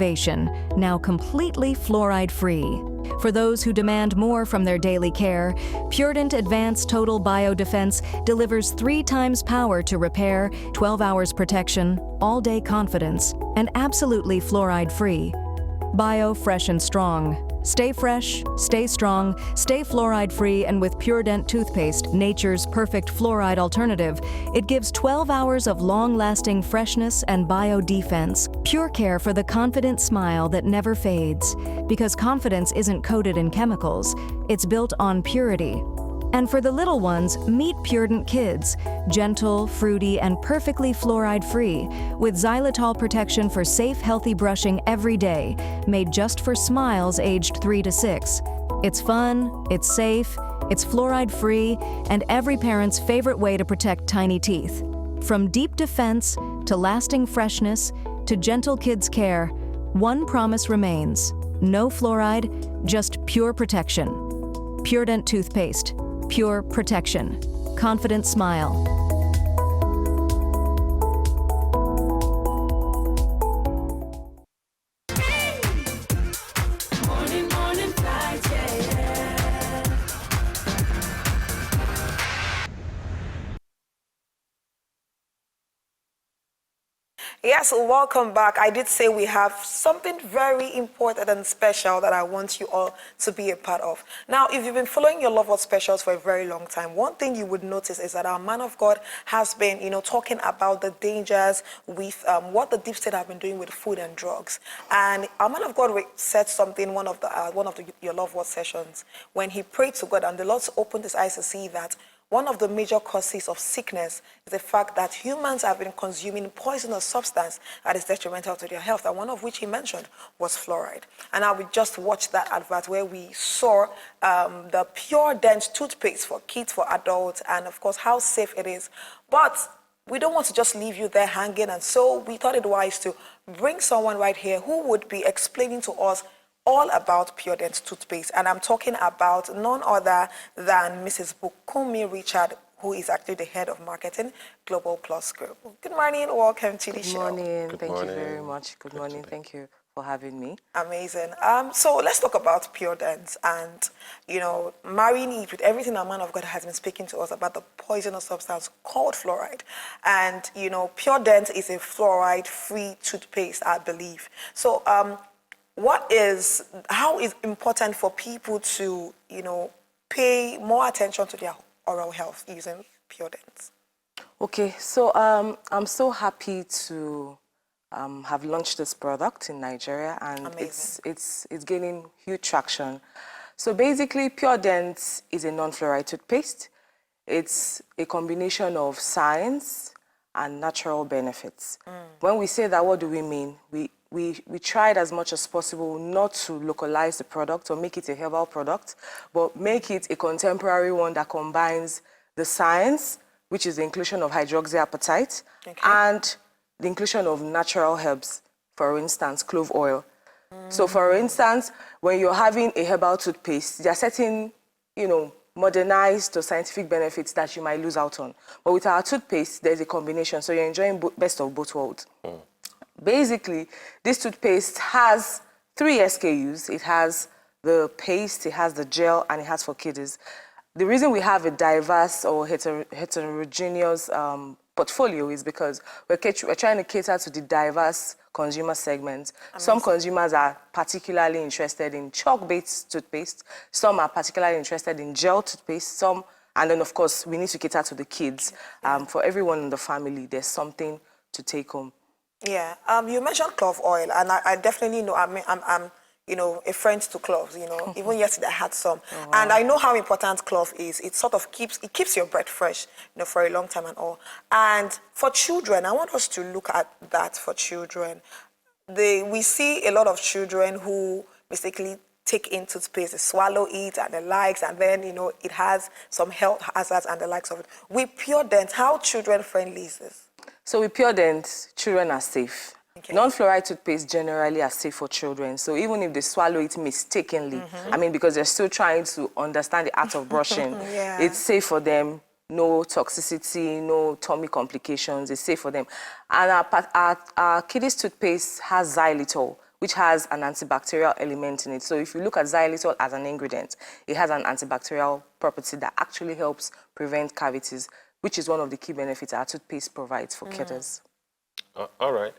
innovation, now completely fluoride-free. For those who demand more from their daily care, Puredent Advanced Total Biodefense delivers 3 times power to repair, 12 hours protection, all-day confidence, and absolutely fluoride-free. Bio, fresh and strong. Stay fresh, stay strong, stay fluoride-free, and with Puredent Toothpaste, nature's perfect fluoride alternative, it gives 12 hours of long-lasting freshness and bio-defense. Pure care for the confident smile that never fades. Because confidence isn't coated in chemicals, it's built on purity. And for the little ones, meet Puredent Kids, gentle, fruity, and perfectly fluoride-free, with xylitol protection for safe, healthy brushing every day, made just for smiles aged 3 to 6. It's fun, it's safe, it's fluoride-free, and every parent's favorite way to protect tiny teeth. From deep defense to lasting freshness to gentle kids' care, one promise remains: no fluoride, just pure protection. Puredent Toothpaste. Pure protection. Confident smile. Morning flight, yeah. Yes, welcome back. I did say we have something very important and special that I want you all to be a part of. Now, if you've been following your Love What Specials for a very long time, one thing you would notice is that our man of God has been, talking about the dangers with what the deep state have been doing with food and drugs. And our man of God said something one of your Love What sessions when he prayed to God, and the Lord opened his eyes to see that one of the major causes of sickness is the fact that humans have been consuming poisonous substance that is detrimental to their health, and one of which he mentioned was fluoride. And now we just watched that advert where we saw the Puredent toothpaste for kids, for adults, and of course how safe it is. But we don't want to just leave you there hanging, and so we thought it wise to bring someone right here who would be explaining to us all about Puredent toothpaste, and I'm talking about none other than Mrs. Bukumi Richard, who is actually the head of marketing, Global Plus Group. Good morning, welcome to the show. Good morning, thank you very much. Good morning, thank you for having me. Amazing. So let's talk about Puredent and, marrying it with everything our man of God has been speaking to us about the poisonous substance called fluoride. And, Puredent is a fluoride-free toothpaste, I believe. So, how is important for people to, pay more attention to their oral health using Puredent? Okay, so I'm so happy to have launched this product in Nigeria, and it's gaining huge traction. So basically, Puredent is a non-fluoride toothpaste. It's a combination of science and natural benefits. When we say that, what do we mean? We tried as much as possible not to localize the product or make it a herbal product, but make it a contemporary one that combines the science, which is the inclusion of hydroxyapatite, and the inclusion of natural herbs, for instance, clove oil. So for instance, when you're having a herbal toothpaste, there are certain, modernized or scientific benefits that you might lose out on. But with our toothpaste, there's a combination, so you're enjoying best of both worlds. Basically, this toothpaste has 3 SKUs. It has the paste, it has the gel, and it has for kiddies. The reason we have a diverse or heterogeneous portfolio is because we're trying to cater to the diverse consumer segments. Some consumers are particularly interested in chalk-based toothpaste. Some are particularly interested in gel toothpaste. And then, of course, we need to cater to the kids. For everyone in the family, there's something to take home. Yeah, you mentioned clove oil, and I definitely know. I'm a friend to cloves. Even yesterday I had some, and I know how important clove is. It sort of keeps your breath fresh, for a long time and all. And for children, I want us to look at that. For children, we see a lot of children who mistakenly take in toothpaste, they swallow it and the likes, and then it has some health hazards and the likes of it. With Puredent, how children friendly is this? So with Puredent, children are safe. Non-fluoride toothpaste generally are safe for children. So even if they swallow it mistakenly, because they're still trying to understand the art of brushing, it's safe for them. No toxicity, no tummy complications. It's safe for them. And our kiddies toothpaste has xylitol, which has an antibacterial element in it. So if you look at xylitol as an ingredient, it has an antibacterial property that actually helps prevent cavities, which is one of the key benefits our toothpaste provides for kids. All right.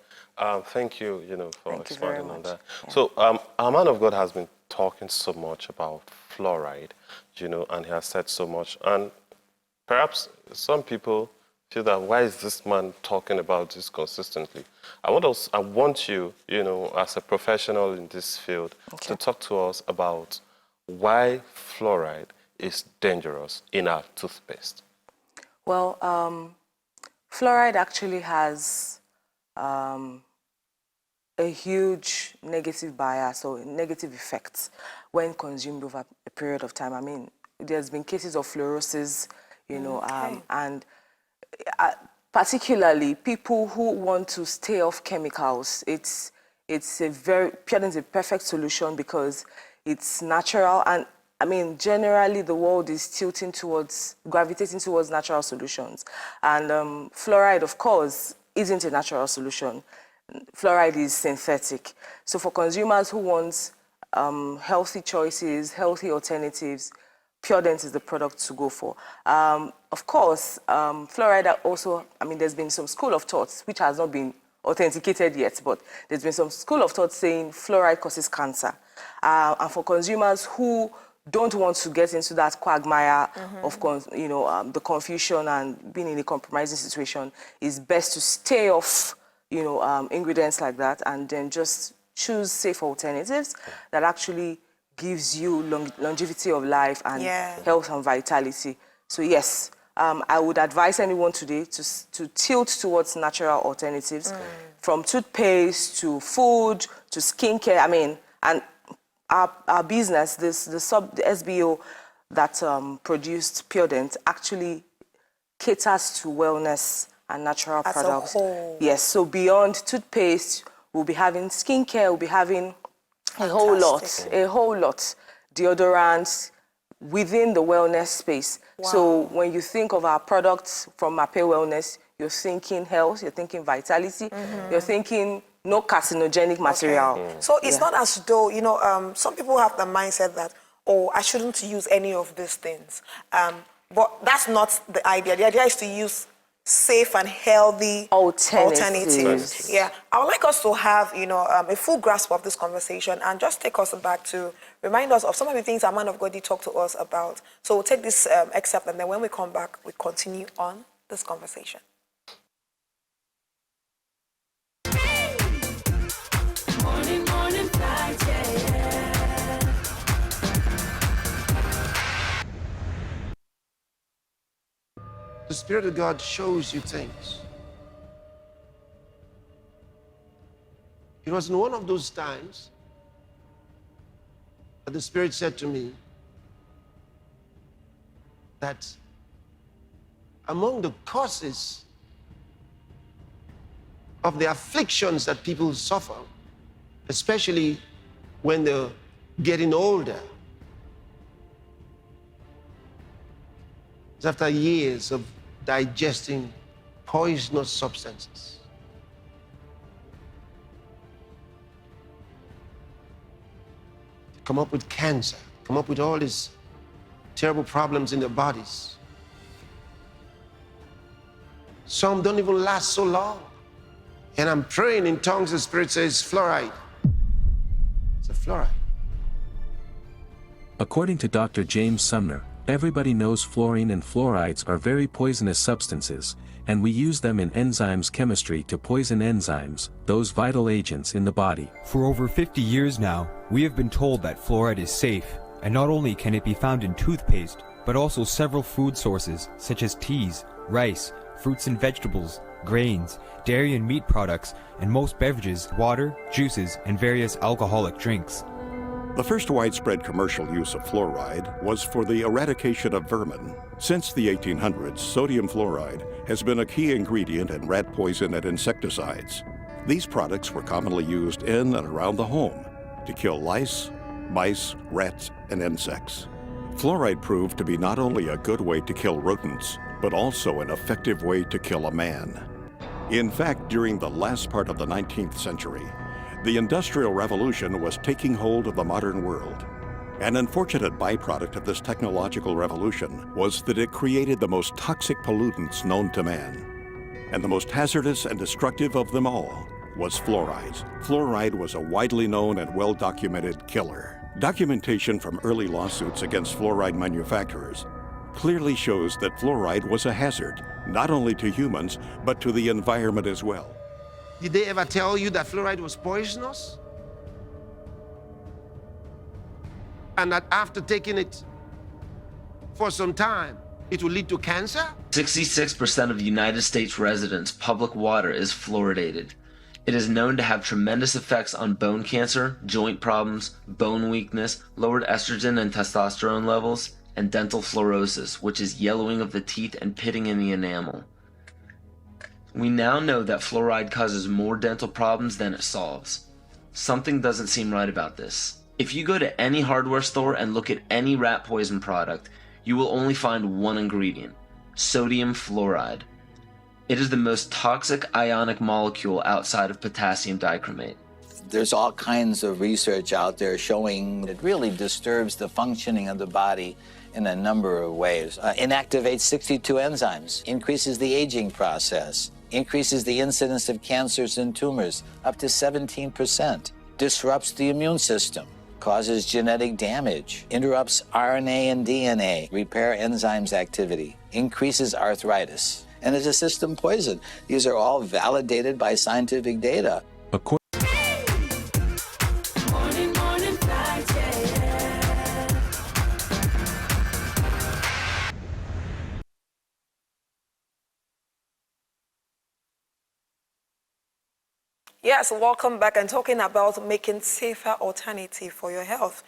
Thank you, for Thank you very expanding on much. that. Yeah. So, our man of God has been talking so much about fluoride, and he has said so much. And perhaps some people feel that, why is this man talking about this consistently? I want you, as a professional in this field, to talk to us about why fluoride is dangerous in our toothpaste. Well, fluoride actually has a huge negative bias or negative effects when consumed over a period of time. I mean, there's been cases of fluorosis, and particularly people who want to stay off chemicals. Puredent is a perfect solution because it's natural, and I mean, generally the world is gravitating towards natural solutions. And fluoride, of course, isn't a natural solution. Fluoride is synthetic. So for consumers who want healthy choices, healthy alternatives, Puredent is the product to go for. Of course, fluoride also, I mean, there's been some school of thoughts, which has not been authenticated yet, but there's been some school of thought saying fluoride causes cancer. And for consumers who don't want to get into that quagmire of, the confusion and being in a compromising situation, it's best to stay off, ingredients like that, and then just choose safe alternatives that actually gives you longevity of life and health and vitality. So yes, I would advise anyone today to tilt towards natural alternatives, from toothpaste to food to skincare. I mean, and our business, the SBO that produced Puredent actually caters to wellness and natural products. As a whole. Yes, so beyond toothpaste, we'll be having skincare, we'll be having a whole lot, deodorants within the wellness space. Wow. So when you think of our products from Mape Wellness, you're thinking health, you're thinking vitality, you're thinking no carcinogenic material. So it's not as though, some people have the mindset that, oh, I shouldn't use any of these things. But that's not the idea. The idea is to use safe and healthy alternatives. Yeah, I would like us to have, a full grasp of this conversation and just take us back to remind us of some of the things our man of God did talk to us about. So we'll take this excerpt, and then when we come back, we continue on this conversation. Morning flight, yeah. The Spirit of God shows you things. It was in one of those times that the Spirit said to me that among the causes of the afflictions that people suffer, especially when they're getting older, is after years of digesting poisonous substances. They come up with cancer, come up with all these terrible problems in their bodies. Some don't even last so long. And I'm praying in tongues, the Spirit says, fluoride. It's a fluoride. According to Dr. James Sumner, everybody knows fluorine and fluorides are very poisonous substances, and we use them in enzymes chemistry to poison enzymes, those vital agents in the body. For over 50 years now, we have been told that fluoride is safe, and not only can it be found in toothpaste, but also several food sources such as teas, rice, fruits and vegetables, grains, dairy and meat products, and most beverages, water, juices, and various alcoholic drinks. The first widespread commercial use of fluoride was for the eradication of vermin. Since the 1800s, sodium fluoride has been a key ingredient in rat poison and insecticides. These products were commonly used in and around the home to kill lice, mice, rats, and insects. Fluoride proved to be not only a good way to kill rodents, but also an effective way to kill a man. In fact, during the last part of the 19th century, The Industrial Revolution was taking hold of the modern world. An unfortunate byproduct of this technological revolution was that it created the most toxic pollutants known to man. And the most hazardous and destructive of them all was fluorides. Fluoride was a widely known and well-documented killer. Documentation from early lawsuits against fluoride manufacturers clearly shows that fluoride was a hazard, not only to humans, but to the environment as well. Did they ever tell you that fluoride was poisonous? And that after taking it for some time, it will lead to cancer? 66% of United States residents' public water is fluoridated. It is known to have tremendous effects on bone cancer, joint problems, bone weakness, lowered estrogen and testosterone levels, and dental fluorosis, which is yellowing of the teeth and pitting in the enamel. We now know that fluoride causes more dental problems than it solves. Something doesn't seem right about this. If you go to any hardware store and look at any rat poison product, you will only find one ingredient: sodium fluoride. It is the most toxic ionic molecule outside of potassium dichromate. There's all kinds of research out there showing it really disturbs the functioning of the body in a number of ways. Inactivates 62 enzymes, increases the aging process, increases the incidence of cancers and tumors up to 17%, disrupts the immune system, causes genetic damage, interrupts RNA and DNA repair enzymes activity, increases arthritis, and is a system poison. These are all validated by scientific data. Morning, morning flight, yeah. Yes, welcome back, and talking about making safer alternative for your health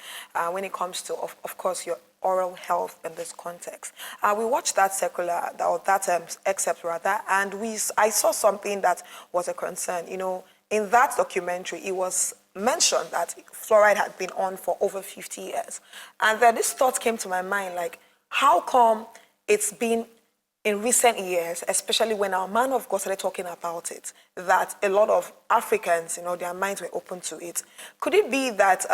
when it comes to, of course, your oral health in this context. We watched that circular, that excerpt rather, and I saw something that was a concern. You know, in that documentary, it was mentioned that fluoride had been on for over 50 years. And then this thought came to my mind, like, how come it's been in recent years, especially when our man of God started talking about it, that a lot of Africans, you know, their minds were open to it? Could it be that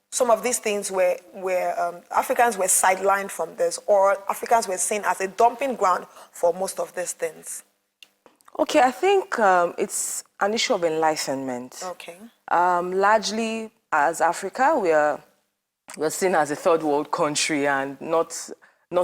some of these things were Africans were sidelined from this, or Africans were seen as a dumping ground for most of these things? Okay, I think it's an issue of enlightenment. Okay. Largely, as Africa, we're seen as a third world country and not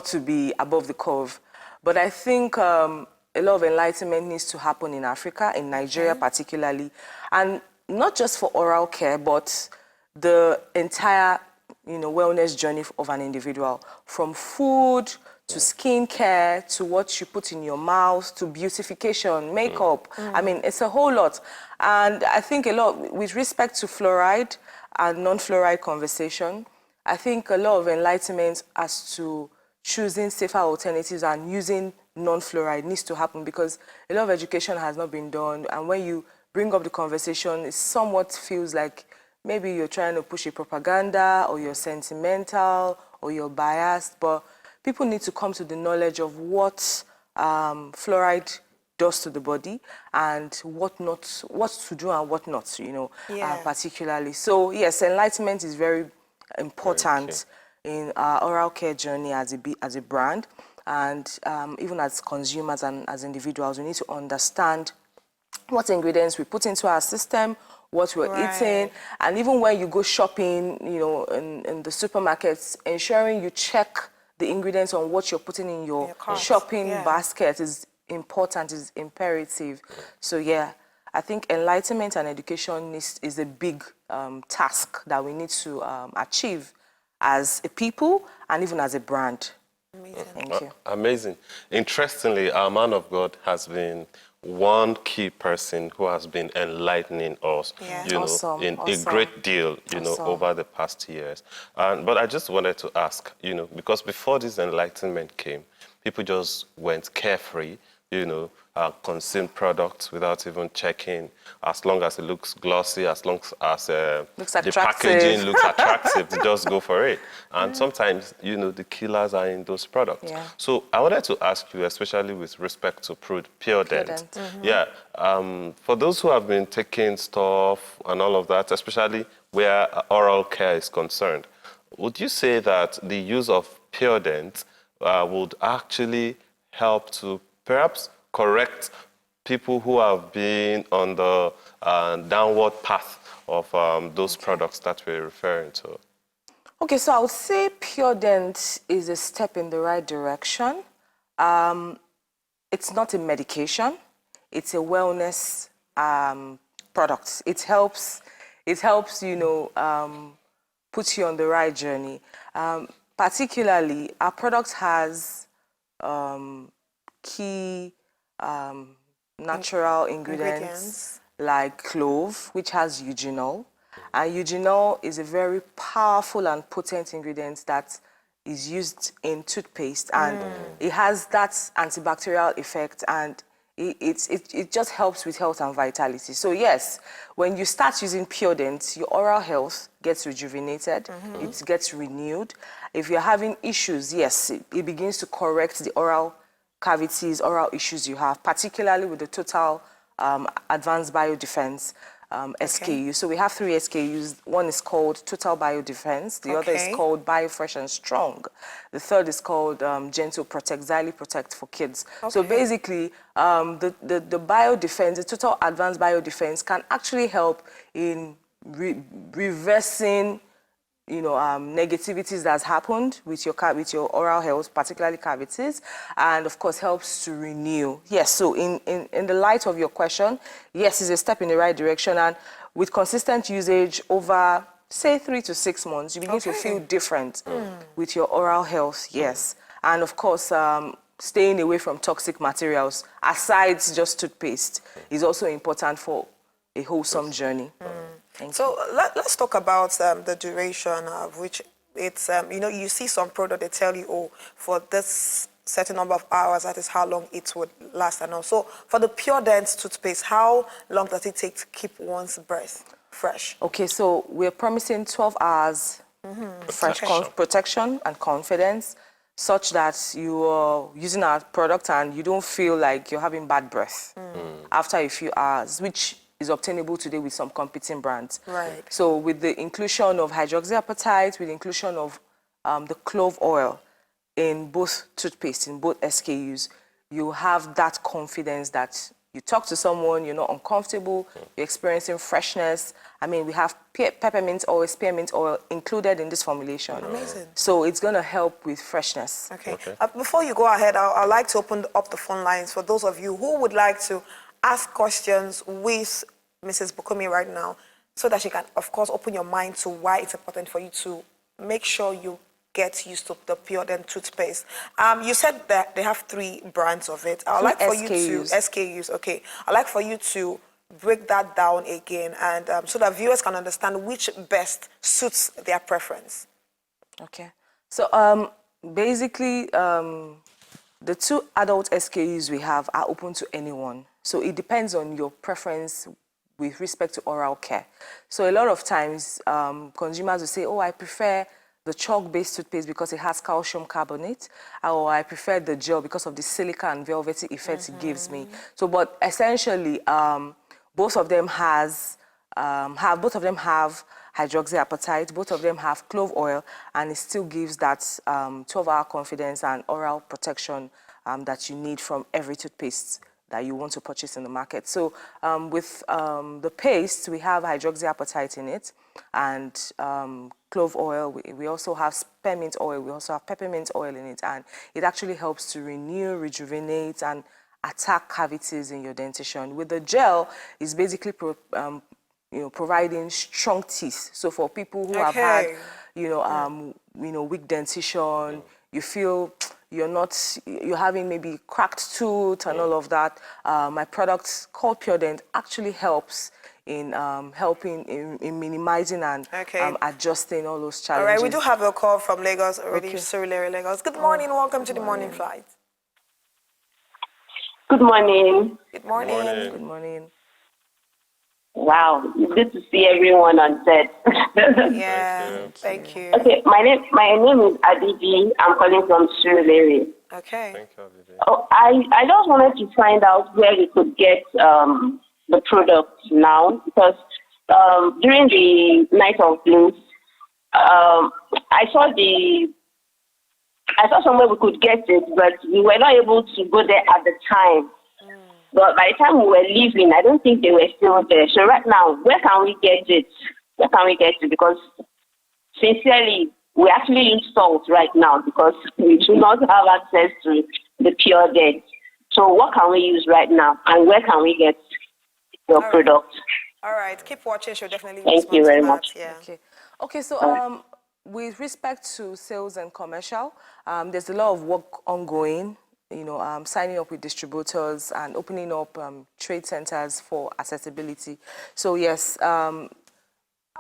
to be above the curve. But I think a lot of enlightenment needs to happen in Africa, in Nigeria particularly, and not just for oral care, but the entire, you know, wellness journey of an individual, from food to skin care to what you put in your mouth to beautification, makeup. I mean, it's a whole lot. And I think a lot, with respect to fluoride and non-fluoride conversation, I think a lot of enlightenment as to choosing safer alternatives and using non-fluoride needs to happen, because a lot of education has not been done. And when you bring up the conversation, it somewhat feels like maybe you're trying to push a propaganda, or you're sentimental, or you're biased. But people need to come to the knowledge of what fluoride does to the body and what to do and what not, you know, particularly. So yes, enlightenment is very important in our oral care journey as a brand, and even as consumers and as individuals, we need to understand what ingredients we put into our system, what we're eating, and even when you go shopping, you know, in the supermarkets, ensuring you check the ingredients on what you're putting in your shopping basket is important, is imperative. So yeah, I think enlightenment and education is a big task that we need to achieve as a people and even as a brand. Amazing. Thank you. Amazing. Interestingly, our man of God has been one key person who has been enlightening us, you know, in a great deal, you know, over the past years. But I just wanted to ask, you know, because before this enlightenment came, people just went carefree, you know, consume products without even checking. As long as it looks glossy, as long as the packaging looks attractive, they just go for it. And sometimes, the killers are in those products. Yeah. So I wanted to ask you, especially with respect to Puredent. Yeah, for those who have been taking stuff and all of that, especially where oral care is concerned, would you say that the use of Puredent would actually help to perhaps correct people who have been on the downward path of those products that we're referring to? Okay, so I would say Puredent is a step in the right direction. It's not a medication. It's a wellness product. It helps, put you on the right journey. Particularly, our product has key natural ingredients like clove, which has eugenol. And eugenol is a very powerful and potent ingredient that is used in toothpaste, and it has that antibacterial effect, and it just helps with health and vitality. So yes, when you start using Puredent, your oral health gets rejuvenated, it gets renewed. If you're having issues, yes, it begins to correct the oral cavities, oral issues you have, particularly with the Total Advanced Biodefense SKU. So we have 3 SKUs. One is called Total Biodefense. The other is called Biofresh and Strong. The third is called Gentle Protect, Xyli Protect for kids. So basically, the Biodefense, the Total Advanced Biodefense can actually help in reversing negativities that's happened with your oral health, particularly cavities, and of course helps to renew. Yes, so in the light of your question, yes, it's a step in the right direction, and with consistent usage over, say, 3 to 6 months, you begin to feel different with your oral health, yes. And of course, staying away from toxic materials, aside just toothpaste, is also important for a wholesome journey. So let's talk about the duration of which it's, you see some product, they tell you, oh, for this certain number of hours, that is how long it would last and all. So for the Puredent toothpaste, how long does it take to keep one's breath fresh? Okay, so we're promising 12 hours fresh protection and confidence, such that you are using our product and you don't feel like you're having bad breath after a few hours, which is obtainable today with some competing brands. Right. So with the inclusion of hydroxyapatite, with the inclusion of the clove oil in both toothpaste, in both SKUs, you have that confidence that you talk to someone, you're not uncomfortable, you're experiencing freshness. I mean, we have peppermint oil, spearmint oil included in this formulation. Amazing. So it's going to help with freshness. Okay. Before you go ahead, I'd like to open up the phone lines for those of you who would like to ask questions with Mrs. Bukunmi right now, so that she can, of course, open your mind to why it's important for you to make sure you get used to the Puredent toothpaste. You said that they have 3 brands of it. I'd like for you to SKUs. Okay. I'd like for you to break that down again, and so that viewers can understand which best suits their preference. Okay. So basically, the 2 adult SKUs we have are open to anyone. So it depends on your preference with respect to oral care. So a lot of times, consumers will say, oh, I prefer the chalk-based toothpaste because it has calcium carbonate, or I prefer the gel because of the silica and velvety effect it gives me. So, but essentially, both of them have hydroxyapatite, both of them have clove oil, and it still gives that 12-hour confidence and oral protection that you need from every toothpaste that you want to purchase in the market. So with the paste, we have hydroxyapatite in it, and clove oil. We also have spearmint oil. We also have peppermint oil in it, and it actually helps to renew, rejuvenate, and attack cavities in your dentition. With the gel, it's basically providing strong teeth. So for people who have had, weak dentition, you feel you're having maybe cracked tooth and all of that, my product called Puredent actually helps in helping in minimizing and adjusting all those challenges. All right, we do have a call from Lagos already, Surulere, Lagos. Good morning, welcome to the morning flight. Good morning. Good morning. Good morning. Wow, it's good to see everyone on set. Yeah, thank you. Okay, my name is Aditi. I'm calling from Surulere. Okay. Thank you, Abide. Oh, I just wanted to find out where we could get the product now because during the night of blues, I saw somewhere we could get it, but we were not able to go there at the time. But by the time we were leaving, I don't think they were still there. So right now, where can we get it? Where can we get it? Because sincerely, we actually need salt right now because we do not have access to the Puredent. So what can we use right now? And where can we get your product? All right, keep watching. She'll definitely Thank you very much. Yeah. Okay, so with respect to sales and commercial, there's a lot of work ongoing, signing up with distributors and opening up trade centers for accessibility. So yes,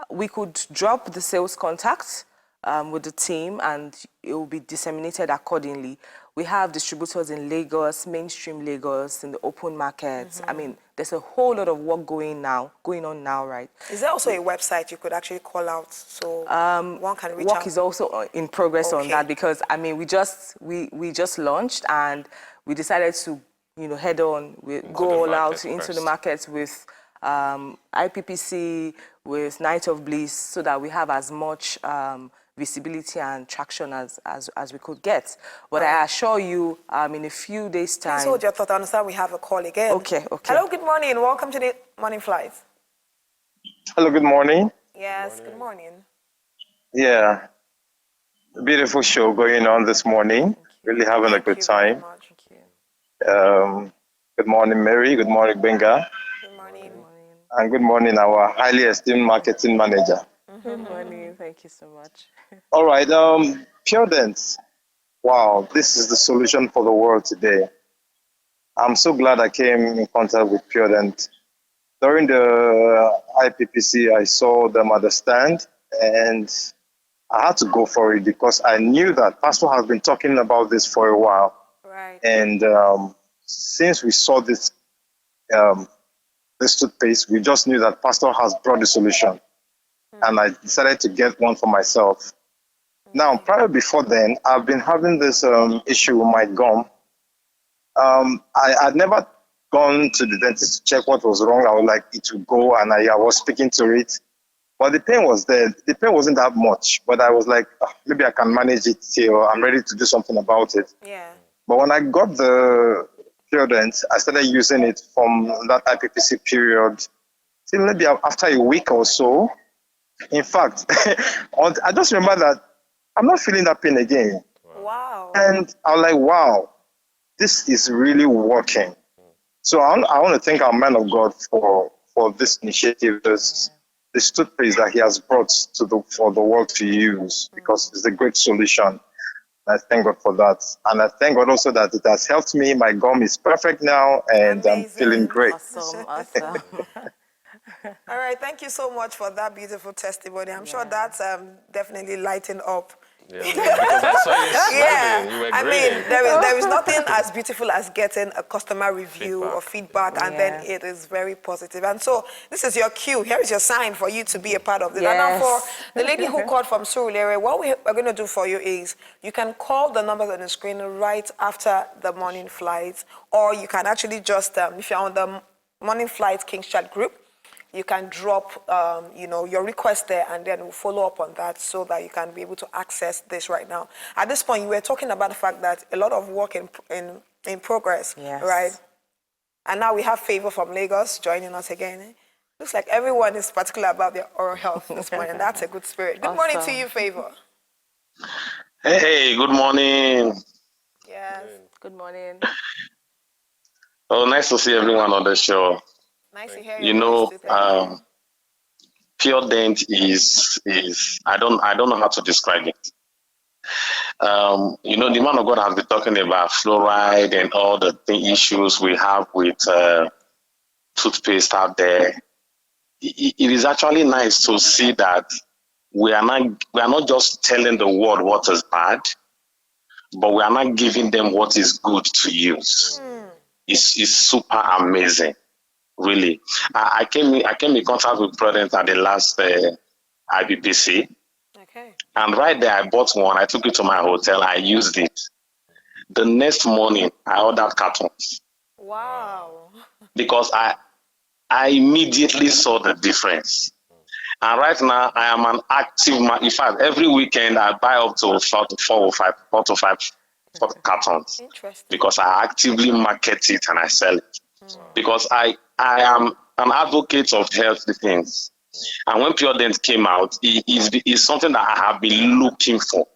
we could drop the sales contact with the team and it will be disseminated accordingly. We have distributors in Lagos, mainstream Lagos, in the open markets. I mean, there's a whole lot of work going on now, right? Is there also a website you could actually call out so one can reach work out? is also in progress on that because I mean we just launched and we decided to head on, go all out into the markets with IPPC, with Night of Bliss, so that we have as much visibility and traction as we could get. But I assure you, in a few days' time. Please hold your thought. I understand we have a call again. Okay. Hello, good morning. Welcome to the Morning Flight. Hello, good morning. Yes, good morning. Yeah, beautiful show going on this morning. Really having a good time. Good morning, Mary. Good morning, Benga. Good morning. And good morning, our highly esteemed marketing manager. Good morning. Thank you so much. All right, Puredent. Wow, this is the solution for the world today. I'm so glad I came in contact with Puredent. During the IPPC, I saw them at the stand, and I had to go for it because I knew that Pastor has been talking about this for a while. Right. And since we saw this toothpaste, we just knew that Pastor has brought the solution. And I decided to get one for myself. Now, prior before then, I've been having this issue with my gum. I had never gone to the dentist to check what was wrong. I was like, it would go, and I was speaking to it. But the pain was there. The pain wasn't that much. But I was like, maybe I can manage it till I'm ready to do something about it. Yeah. But when I got the Puredent, I started using it from that IPPC period. Till maybe after a week or so. In fact, I just remember that I'm not feeling that pain again. Wow. And I was like, wow, this is really working. So I want to thank our man of God for this initiative, this toothpaste that he has brought for the world to use, because it's a great solution. I thank God for that. And I thank God also that it has helped me. My gum is perfect now, and I'm feeling great. Awesome. All right, thank you so much for that beautiful testimony. I'm sure that's definitely lighting up. Yeah, because I saw you smiling. You were I grinning. mean, there is nothing as beautiful as getting a customer review or feedback, and then it is very positive. And so this is your cue. Here is your sign for you to be a part of this. And now for the lady who called from Surulere, what we are going to do for you is you can call the numbers on the screen right after the morning flight, or you can actually just, if you're on the morning flight King's Chat group, you can drop, your request there, and then we'll follow up on that so that you can be able to access this right now. At this point, you were talking about the fact that a lot of work in progress, right? And now we have Favor from Lagos joining us again. Looks like everyone is particular about their oral health this morning, and that's a good spirit. Good morning to you, Favor. Hey, good morning. Yes. Good morning. Oh, nice to see everyone on the show. Nice to hear you. Puredent is I don't know how to describe it. The man of God has been talking about fluoride and all the issues we have with toothpaste out there. It is actually nice to see that we are not just telling the world what is bad, but we are not giving them what is good to use. is super amazing. Really, I came in contact with Puredent at the last IBPC, Okay. and right there I bought one. I took it to my hotel. I used it. The next morning I ordered cartons Wow. because I immediately saw the difference. And right now I am an active man. In fact, every weekend I buy up to 4 to 5 cartons Interesting. because I actively market it and I sell it. Because I am an advocate of healthy things. And when Puredent came out, it is something that I have been looking for.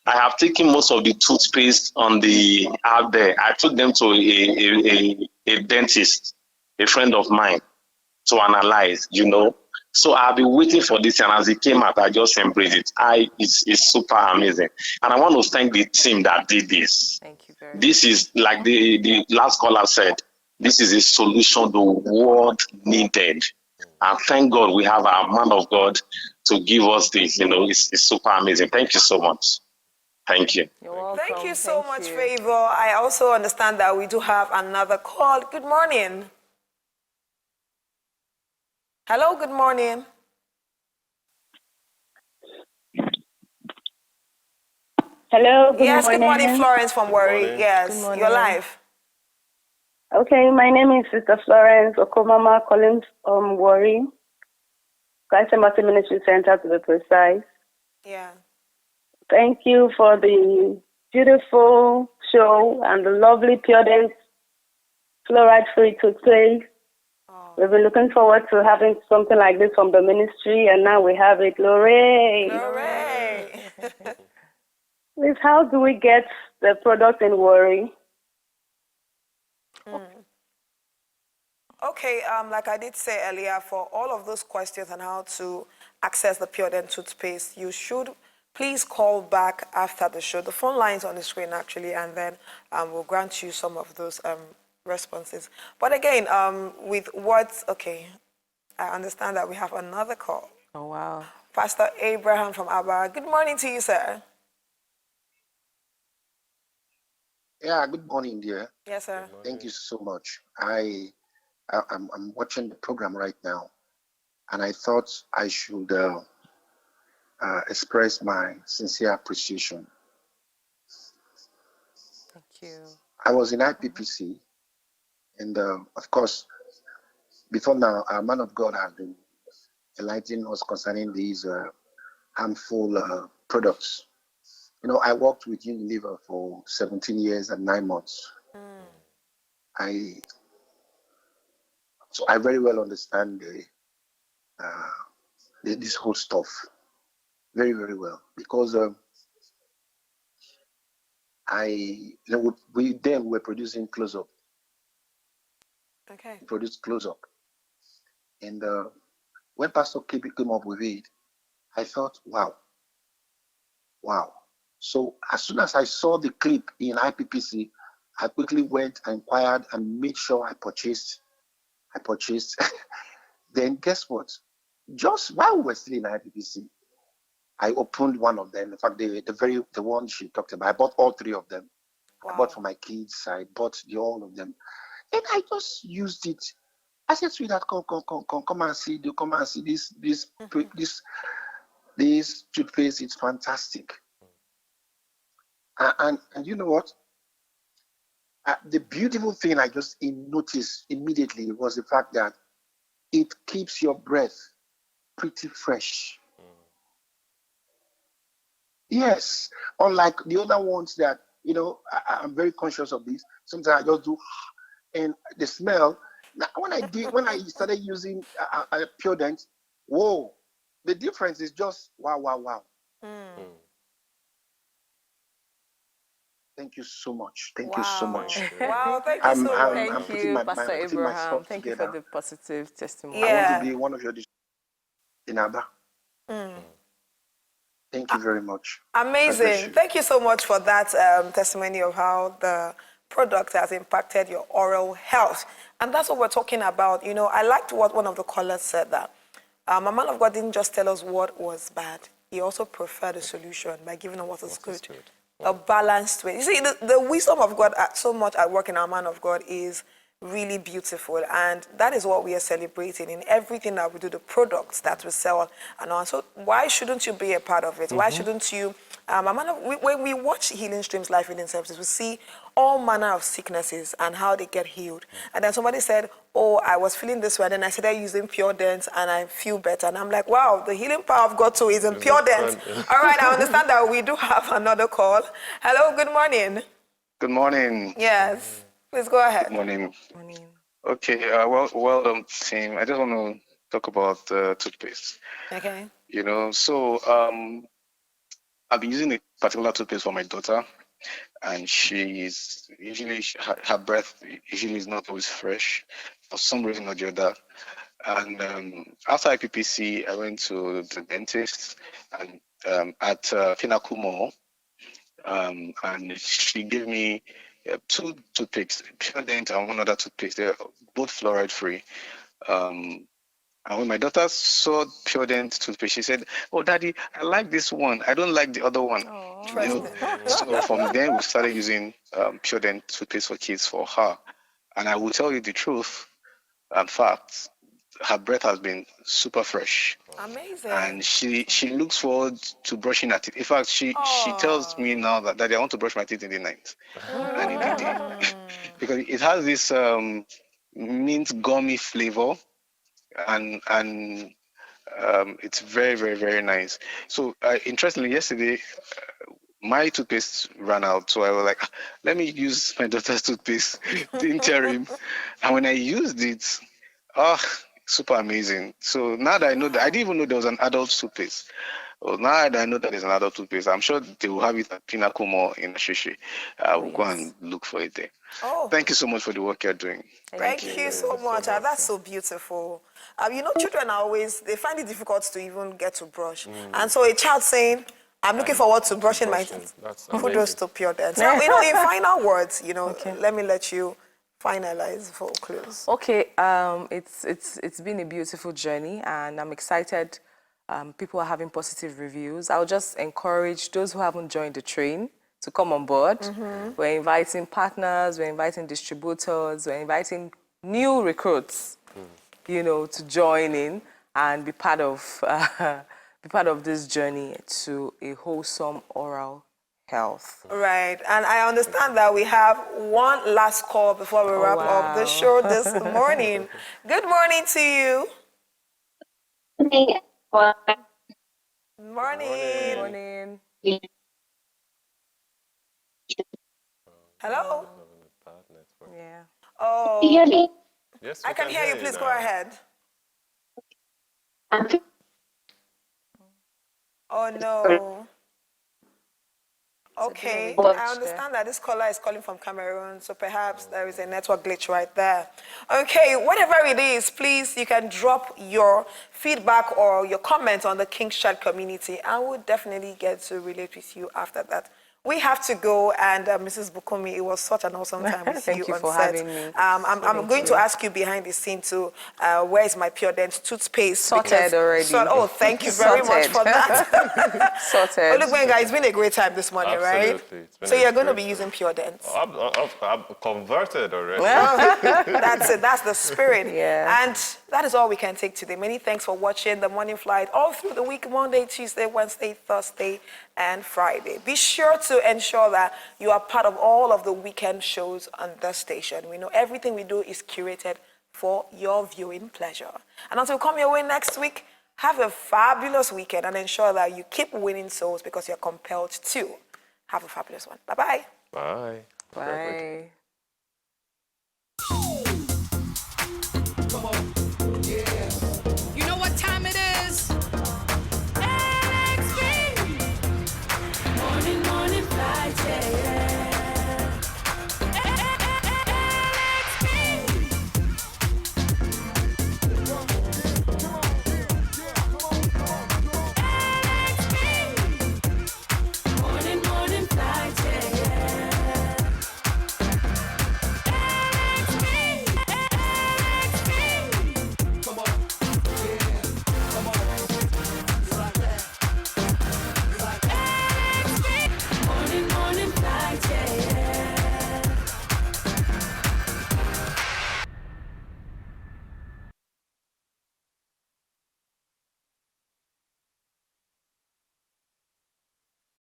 I have taken most of the toothpaste out there. I took them to a dentist, a friend of mine, to analyze, So I've been waiting for this, and as it came out, I just embraced it. It's super amazing. And I want to thank the team that did this. Thank you very much. This is, like the last caller said, this is a solution the world needed. And thank God we have our man of God to give us this. It's super amazing. Thank you so much. Thank you. You're welcome. Thank you so Thank much, you. Favor. I also understand that we do have another call. Good morning. Hello, good morning. Hello, good Yes, morning. good morning, Florence from Worry. morning. Yes, Good morning. you're live. Okay, my name is Sister Florence Okomama Collins from Worry. Christ Embassy Ministry Center to be precise. Yeah. Thank you for the beautiful show and the lovely Puredent fluoride-free toothpaste. We've been looking forward to having something like this from the ministry, and now we have it. Glory! Hooray! Please, how do we get the product in Worry? Okay, like I did say earlier, for all of those questions on how to access the Puredent toothpaste, you should please call back after the show. The phone line's on the screen, actually, and then we'll grant you some of those responses. But again, okay, I understand that we have another call. Oh, wow. Pastor Abraham from Abba. Good morning to you, sir. Yeah, good morning, dear. Yes, sir. Thank you so much. I'm watching the program right now, and I thought I should express my sincere appreciation. Thank you. I was in IPPC, and of course, before now, our man of God has been enlightening us concerning these harmful products. I worked with Unilever for 17 years and 9 months. So I very well understand this whole stuff very, very well, because we then were producing close-up. Okay. Produced close-up, and when Pastor came up with it, I thought, wow. So as soon as I saw the clip in IPPC, I quickly went and inquired and made sure I purchased. Then guess what? Just while we were still in IPPC, I opened one of them. In fact, the one she talked about, I bought all 3 of them. Wow. I bought for my kids. I bought all of them, and I just used it. I said, sweetheart, come and see. Come and see this toothpaste. It's fantastic. And you know what? The beautiful thing I just noticed immediately was the fact that it keeps your breath pretty fresh. Yes, unlike the other ones that, I'm very conscious of this. Sometimes I just do, and the smell. Now, when I started using Puredent, whoa, the difference is just wow. Thank you so much. Thank you so much. Wow, thank you so much. Thank you, Pastor Abraham. myself Thank you together. for the positive testimony. I want to be one of your in Abba. Thank you very much. Amazing. Thank you so much for that testimony of how the product has impacted your oral health. And that's what we're talking about. I liked what one of the callers said, that a man of God didn't just tell us what was bad. He also preferred a solution by giving us what is good. a balanced way. You see, the wisdom of God so much at work in our man of God is really beautiful, and that is what we are celebrating in everything that we do, the products that we sell and all. So why shouldn't you be a part of it? Why shouldn't you? When we watch Healing Streams Life Healing Services, we see all manner of sicknesses and how they get healed. And then somebody said, oh, I was feeling this way, and then I started using Puredent and I feel better. And I'm like, wow, the healing power of God too is in Puredent. All right, I understand that we do have another call. Hello, good morning. Good morning. Yes, please go ahead. Good morning. Morning. Okay, well, team. I just want to talk about toothpaste. Okay. You know, so I've been using a particular toothpaste for my daughter, and she's usually her breath usually is not always fresh for some reason or the other. And after IPPC, I went to the dentist and at Pinnacle Mall, and she gave me two toothpicks, Puredent and one other toothpaste. They're both fluoride free. And when my daughter saw Puredent toothpaste, she said, "Oh, Daddy, I like this one. I don't like the other one." You know? So from then we started using Puredent toothpaste for kids for her. And I will tell you the truth and facts. Her breath has been super fresh. Amazing. And she looks forward to brushing her teeth. In fact, she tells me now that, Daddy, I want to brush my teeth in the night. And in the day. Because it has this mint gummy flavor, and it's very, very, very nice. So interestingly, yesterday, my toothpaste ran out. So I was like, let me use my daughter's toothpaste, the interim. And when I used it, super amazing. So now that I know that, I didn't even know there was an adult toothpaste. Well, now that I know that there's an adult toothpaste, I'm sure they will have it at Pinnacle Mall in Ashishi. We'll go and look for it there. Thank you so much for the work you're doing. Thank you so much. That's so beautiful. You know, children are always, they find it difficult to even get to brush. And so a child saying, I'm looking forward to brushing my teeth. Kudos to Puredent. Now, you know, in final words, you know, let me let you finalize for close. Okay, it's been a beautiful journey, and I'm excited. People are having positive reviews. I'll just encourage those who haven't joined the train to come on board. We're inviting partners, we're inviting distributors, we're inviting new recruits, you know, to join in and be part of this journey to a wholesome oral health. Right, and I understand that we have one last call before we wrap up the show this morning. Good morning to you. Morning. Morning. Hello? Yeah. Oh. Can you hear me? Yes, I can hear you. Please go ahead. Oh, no. Okay, I understand that this caller is calling from Cameroon, so perhaps there is a network glitch right there. Okay, whatever it is, please, you can drop your feedback or your comments on the King's Chat community. I will definitely get to relate with you after that. We have to go, and Mrs. Bukomi, it was such an awesome time with Thank you on for set. having me. I'm going to ask you behind the scene to, where is my Puredent toothpaste? Sorted already. Thank you very much for that. Sorted. Oh, look, Benga, it's been a great time this morning, right? So you're going to be using Puredent. I'm converted already. That's it. That's the spirit. Yeah. And that is all we can take today. Many thanks for watching The Morning Flight all through the week, Monday, Tuesday, Wednesday, Thursday, and Friday. Be sure to ensure that you are part of all of the weekend shows on the station. We know everything we do is curated for your viewing pleasure. And until we come your way next week, have a fabulous weekend and ensure that you keep winning souls because you're compelled to. Have a fabulous one. Bye-bye. Bye. Bye.